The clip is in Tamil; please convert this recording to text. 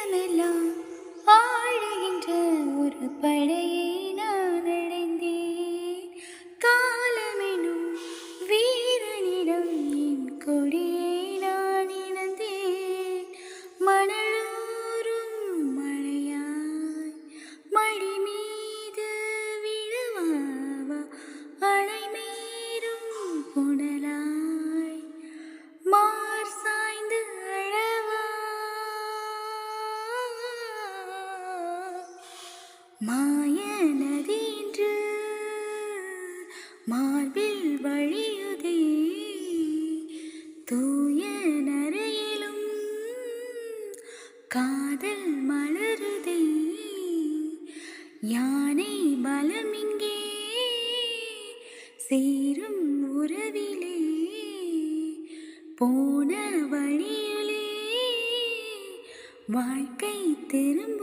தேசமெல்லாம் ஆளுகின்ற ஒரு படையை நான் அடைந்தேன். காலமெனும் வீரனிடம் என் கொடியை நான் இழந்தேன். மணலூரும் மழையாய் மடி மீது விழவாவா, அணை மீறும் புனலாய் மார் சாய்ந்து அழவா. மாய நதின்று மார்பில் வழியுதே, தூய நரையிலும் காதல் மலருதே. யானை பலமிங்கே சேரும் உறவிலே, போன வழியிலே வாழ்க்கை திரும்ப